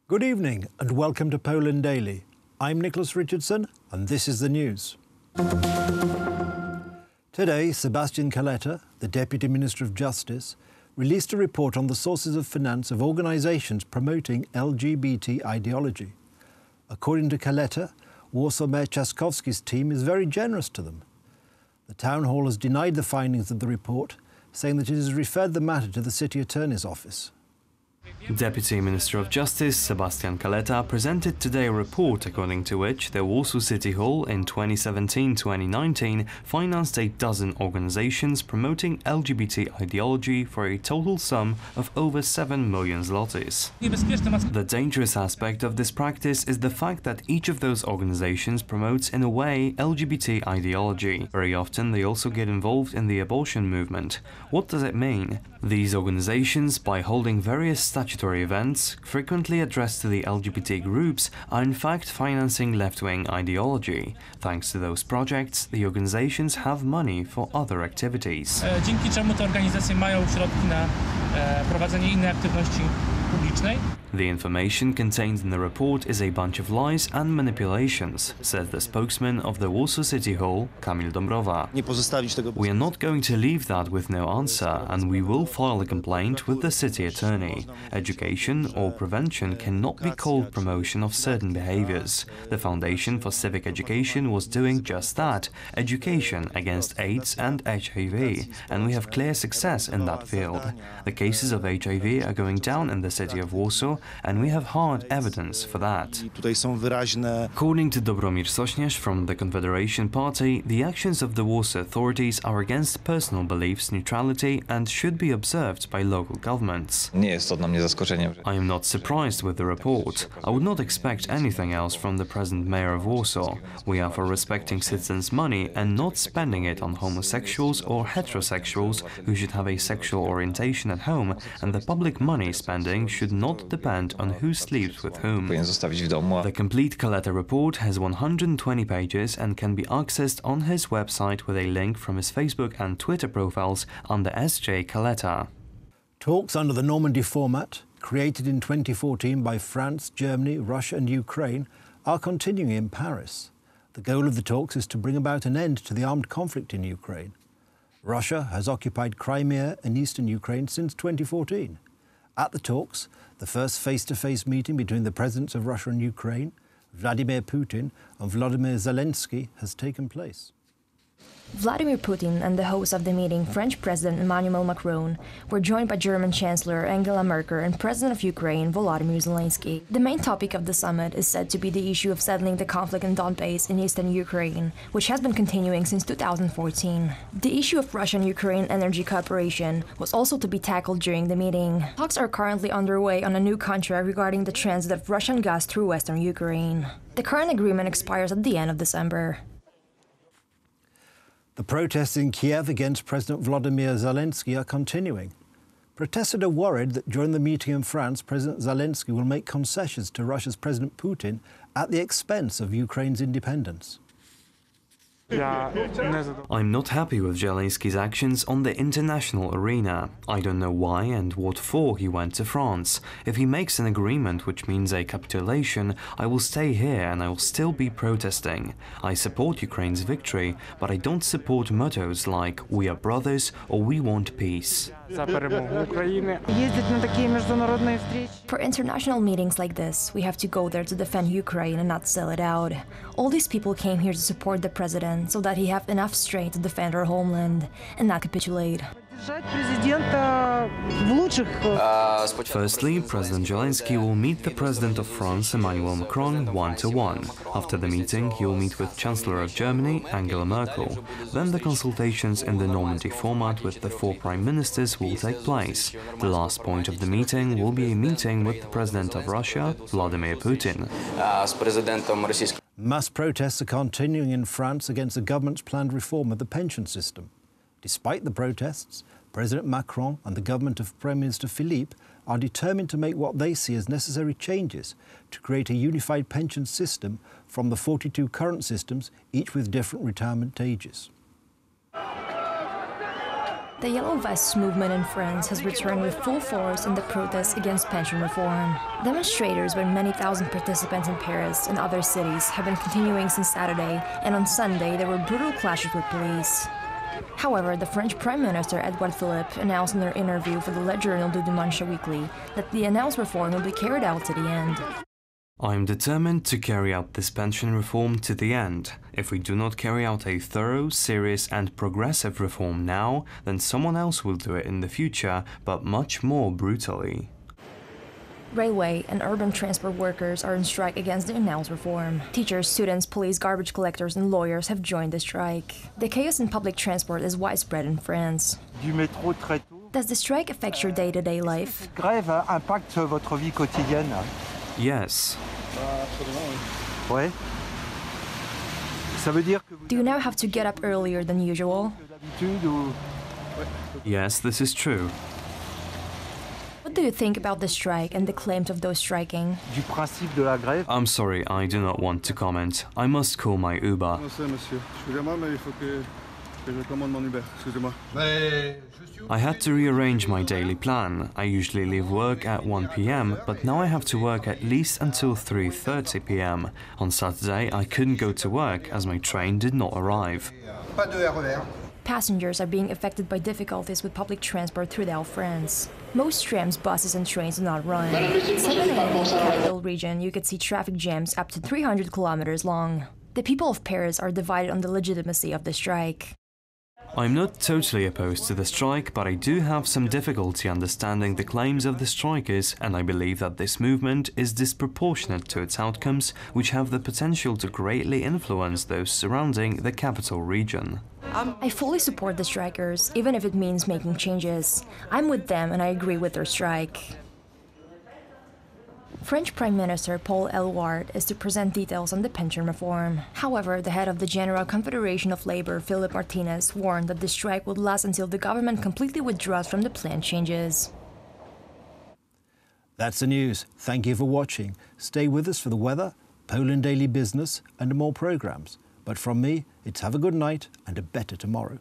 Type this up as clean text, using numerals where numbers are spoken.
Good evening and welcome to Poland Daily. I'm Nicholas Richardson and this is the news. Today, Sebastian Kaleta, the Deputy Minister of Justice, released a report on the sources of finance of organisations promoting LGBT ideology. According to Kaleta, Warsaw Mayor Trzaskowski's team is very generous to them. The Town Hall has denied the findings of the report, saying that it has referred the matter to the City Attorney's Office. Deputy Minister of Justice Sebastian Kaleta presented today a report according to which the Warsaw City Hall in 2017-2019 financed a dozen organizations promoting LGBT ideology for a total sum of over 7 million zlotys. The dangerous aspect of this practice is the fact that each of those organizations promotes in a way LGBT ideology. Very often they also get involved in the abortion movement. What does it mean? These organizations, by holding various statutory events, frequently addressed to the LGBT groups, are in fact financing left-wing ideology. Thanks to those projects, the organizations have money for other activities. Dzięki czemu te organizacje mają środki na prowadzenie innej aktywności publicznej. The information contained in the report is a bunch of lies and manipulations, says the spokesman of the Warsaw City Hall, Kamil Dąbrowa. We are not going to leave that with no answer, and we will file a complaint with the city attorney. Education or prevention cannot be called promotion of certain behaviors. The Foundation for Civic Education was doing just that, education against AIDS and HIV, and we have clear success in that field. The cases of HIV are going down in the city of Warsaw, and we have hard evidence for that. According to Dobromir Sośnierz from the Confederation Party, the actions of the Warsaw authorities are against personal beliefs neutrality and should be observed by local governments. I am not surprised with the report. I would not expect anything else from the present mayor of Warsaw. We are for respecting citizens' money and not spending it on homosexuals or heterosexuals who should have a sexual orientation at home, and the public money spending should not depend on who sleeps with whom. The complete Kaleta report has 120 pages and can be accessed on his website with a link from his Facebook and Twitter profiles under SJ Kaleta. Talks under the Normandy format, created in 2014 by France, Germany, Russia and Ukraine, are continuing in Paris. The goal of the talks is to bring about an end to the armed conflict in Ukraine. Russia has occupied Crimea and eastern Ukraine since 2014. At the talks, the first face-to-face meeting between the presidents of Russia and Ukraine, Vladimir Putin and Volodymyr Zelensky, has taken place. Vladimir Putin and the host of the meeting, French President Emmanuel Macron, were joined by German Chancellor Angela Merkel and President of Ukraine Volodymyr Zelensky. The main topic of the summit is said to be the issue of settling the conflict in Donbass in eastern Ukraine, which has been continuing since 2014. The issue of Russian-Ukraine energy cooperation was also to be tackled during the meeting. Talks are currently underway on a new contract regarding the transit of Russian gas through western Ukraine. The current agreement expires at the end of December. The protests in Kiev against President Volodymyr Zelensky are continuing. Protesters are worried that during the meeting in France, President Zelensky will make concessions to Russia's President Putin at the expense of Ukraine's independence. I'm not happy with Zelensky's actions on the international arena. I don't know why and what for he went to France. If he makes an agreement which means a capitulation, I will stay here and I will still be protesting. I support Ukraine's victory, but I don't support mottos like "We are brothers" or "We want peace." For international meetings like this, we have to go there to defend Ukraine and not sell it out. All these people came here to support the president so that he have enough strength to defend our homeland and not capitulate. Firstly, President Zelensky will meet the President of France, Emmanuel Macron, one-to-one. After the meeting, he will meet with Chancellor of Germany, Angela Merkel. Then the consultations in the Normandy format with the 4 prime ministers will take place. The last point of the meeting will be a meeting with the President of Russia, Vladimir Putin. Mass protests are continuing in France against the government's planned reform of the pension system. Despite the protests, President Macron and the government of Prime Minister Philippe are determined to make what they see as necessary changes to create a unified pension system from the 42 current systems, each with different retirement ages. The Yellow Vests movement in France has returned with full force in the protests against pension reform. Demonstrators with many thousand participants in Paris and other cities have been continuing since Saturday, and on Sunday there were brutal clashes with police. However, the French Prime Minister Edouard Philippe announced in their interview for the Le Journal du Dimanche Weekly that the announced reform will be carried out to the end. I am determined to carry out this pension reform to the end. If we do not carry out a thorough, serious and progressive reform now, then someone else will do it in the future, but much more brutally. Railway and urban transport workers are on strike against the announced reform. Teachers, students, police, garbage collectors and lawyers have joined the strike. The chaos in public transport is widespread in France. Does the strike affect your day-to-day life? Grève impacte votre vie quotidienne? Yes. Ouais. Ça veut dire que Do you now have to get up earlier than usual? Yes, this is true. What do you think about the strike and the claims of those striking? Du principe de la grève? I'm sorry, I do not want to comment. I must call my Uber. I had to rearrange my daily plan. I usually leave work at 1 p.m, but now I have to work at least until 3:30 p.m. On Saturday, I couldn't go to work as my train did not arrive. Passengers are being affected by difficulties with public transport throughout France. Most trams, buses and trains do not run. At 7 a.m. in the capital region, you could see traffic jams up to 300 kilometers long. The people of Paris are divided on the legitimacy of the strike. I'm not totally opposed to the strike, but I do have some difficulty understanding the claims of the strikers, and I believe that this movement is disproportionate to its outcomes, which have the potential to greatly influence those surrounding the capital region. I fully support the strikers, even if it means making changes. I'm with them and I agree with their strike. French Prime Minister Paul Eluard is to present details on the pension reform. However, the head of the General Confederation of Labour, Philippe Martinez, warned that the strike would last until the government completely withdraws from the planned changes. That's the news. Thank you for watching. Stay with us for the weather, Poland Daily Business and more programmes. But from me, it's have a good night and a better tomorrow.